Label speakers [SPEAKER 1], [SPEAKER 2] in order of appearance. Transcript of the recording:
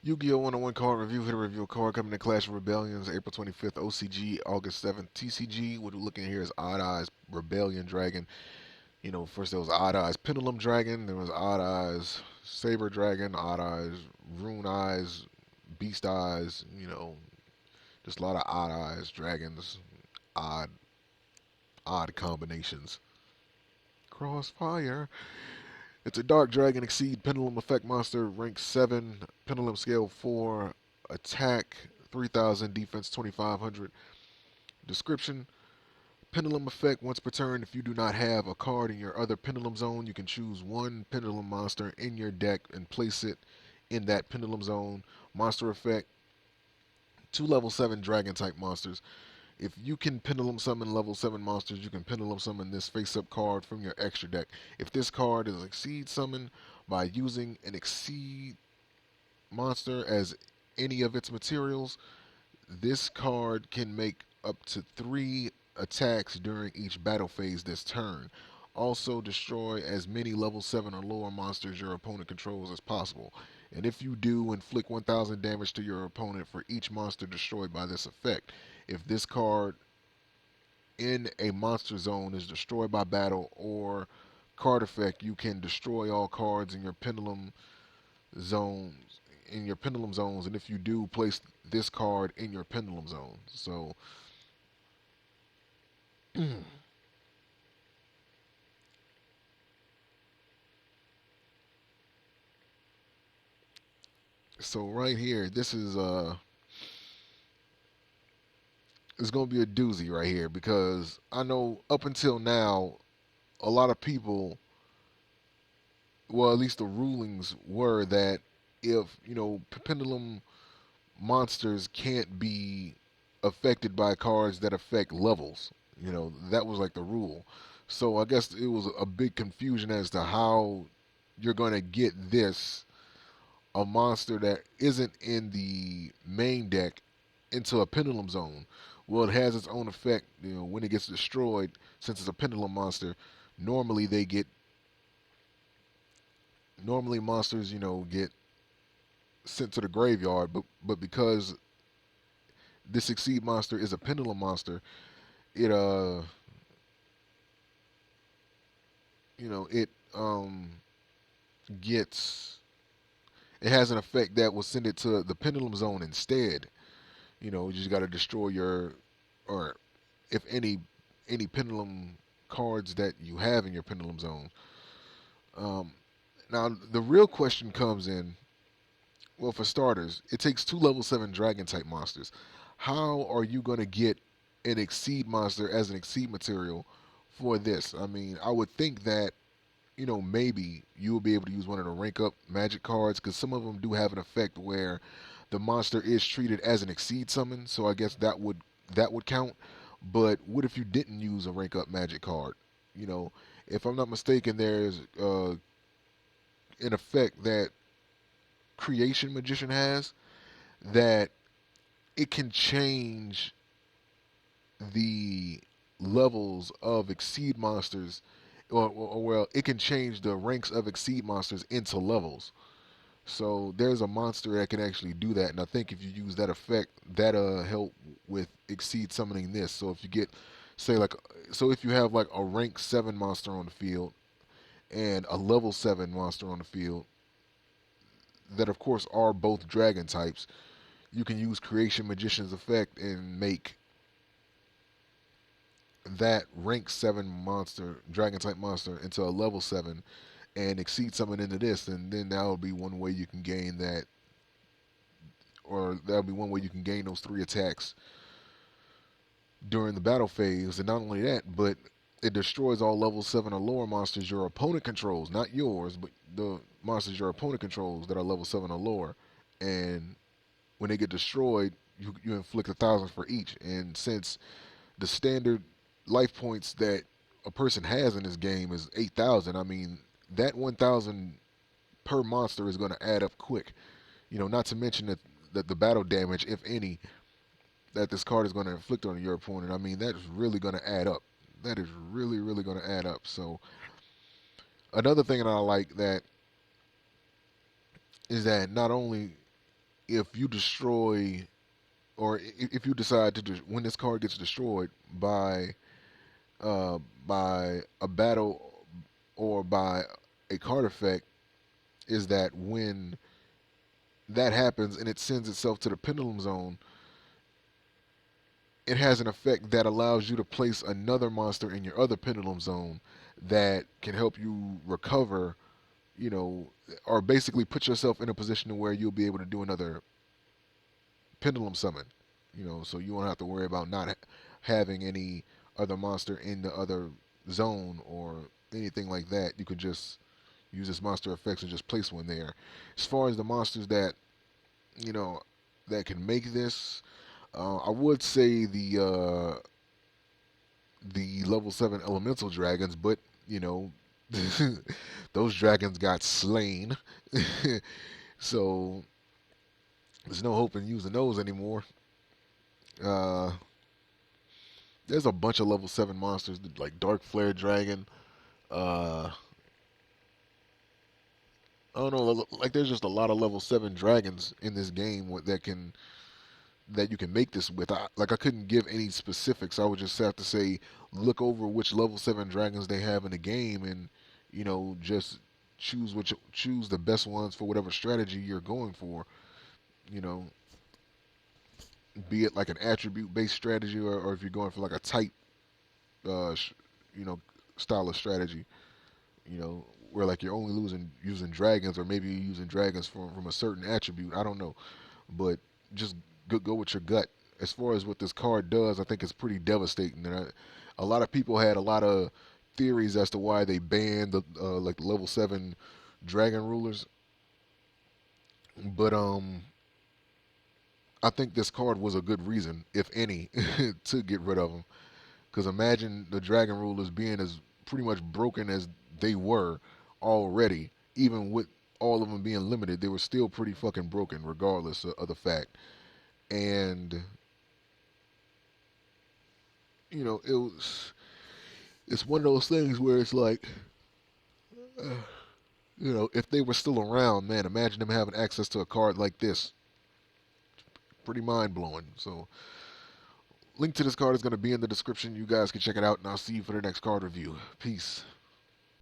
[SPEAKER 1] Yu-Gi-Oh! 101 card review. Hit a review a card coming to Clash of Rebellions, April 25th, OCG, August 7th, TCG. What we're looking at here is Odd Eyes Rebellion Dragon. You know, first there was Odd Eyes Pendulum Dragon, there was Odd Eyes Saber Dragon, Odd Eyes Rune Eyes, Beast Eyes, just a lot of Odd Eyes Dragons, odd, odd combinations. Crossfire. It's a Dark Dragon Exceed Pendulum Effect Monster, rank 7, Pendulum Scale 4, Attack 3000, Defense 2500. Description: Pendulum Effect once per turn. If you do not have a card in your other Pendulum Zone, you can choose one Pendulum monster in your deck and place it in that Pendulum Zone. Monster Effect: two level 7 Dragon type monsters. If you can Pendulum Summon level 7 monsters, you can Pendulum Summon this face-up card from your extra deck. If this card is Exceed Summon by using an Exceed monster as any of its materials, this card can make up to 3 attacks during each battle phase this turn. Also, destroy as many level 7 or lower monsters your opponent controls as possible. And if you do, inflict 1000 damage to your opponent for each monster destroyed by this effect. If this card in a monster zone is destroyed by battle or card effect, you can destroy all cards in your zones pendulum zones, and if you do, place this card in your pendulum zone. So right here, this is it's gonna be a doozy right here, because I know up until now a lot of people, well, at least the rulings were that if pendulum monsters can't be affected by cards that affect levels. That was like the rule. So I guess it was a big confusion as to how you're going to get this, a monster that isn't in the main deck, into a pendulum zone. Well, it has its own effect. When it gets destroyed, since it's a pendulum monster, normally they get normally monsters get sent to the graveyard, but because this Exceed monster is a pendulum monster, it it gets it has an effect that will send it to the pendulum zone instead. You just got to destroy your, or if any pendulum cards that you have in your pendulum zone. Um, Now the real question comes in. Well, for starters, it takes 2 level 7 dragon type monsters. How are you going to get an Exceed monster as an Exceed material for this? I mean, I would think that maybe you will be able to use one of the rank up magic cards, because some of them do have an effect where the monster is treated as an Exceed summon. So I guess that would count. But what if you didn't use a rank up magic card? You know, if I'm not mistaken, there's an effect that Creation Magician has, that it can change the levels of Exceed monsters, or well, it can change the ranks of Exceed monsters into levels. So there's a monster that can actually do that, and I think if you use that effect, that'll help with Exceed summoning this. So if you get, say like, so if you have like a rank 7 monster on the field and a level 7 monster on the field, that of course are both dragon types, you can use Creation Magician's effect and make that rank 7 monster, dragon type monster, into a level 7 and Exceed summon into this, and then that'll be one way you can gain that, or that'll be one way you can gain those 3 attacks during the battle phase. And not only that, but it destroys all level 7 or lower monsters your opponent controls, not yours, but the monsters your opponent controls that are level 7 or lower. And when they get destroyed, you inflict 1,000 for each. And since the standard life points that a person has in this game is 8,000, I mean, that 1,000 per monster is going to add up quick. Not to mention that the battle damage, if any, that this card is going to inflict on your opponent, I mean, that is really going to add up. That is really, really going to add up. So another thing that I like that is that not only if you destroy, or if you decide to, when this card gets destroyed uh, by a battle or by a card effect, is that when that happens and it sends itself to the pendulum zone, it has an effect that allows you to place another monster in your other pendulum zone that can help you recover, you know, or basically put yourself in a position to where you'll be able to do another pendulum summon, so you won't have to worry about not having any other monster in the other zone or anything like that. You could just use this monster effects and just place one there. As far as the monsters that you know that can make this, I would say the level 7 elemental dragons, but you know those dragons got slain, so there's no hope in using those anymore. Uh, there's a bunch of level 7 monsters like Dark Flare Dragon. Uh, I don't know, like there's just a lot of level 7 dragons in this game that you can make this with. I couldn't give any specifics. I would just have to say look over which level 7 dragons they have in the game, and just choose the best ones for whatever strategy you're going for. You know, be it like an attribute based strategy, or if you're going for like a type, uh, sh- you know, style of strategy. Where like you're only losing using dragons, or maybe you're using dragons from a certain attribute. I don't know, but just go with your gut. As far as what this card does, I think it's pretty devastating. And a lot of people had a lot of theories as to why they banned the level 7 dragon rulers, but I think this card was a good reason, if any, to get rid of them. Because imagine the dragon rulers being as pretty much broken as they were already. Even with all of them being limited, they were still pretty fucking broken, regardless of the fact. And it was it's one of those things where it's like, uh, if they were still around, man, imagine them having access to a card like this. Pretty mind blowing. So, link to this card is going to be in the description. You guys can check it out, and I'll see you for the next card review. Peace.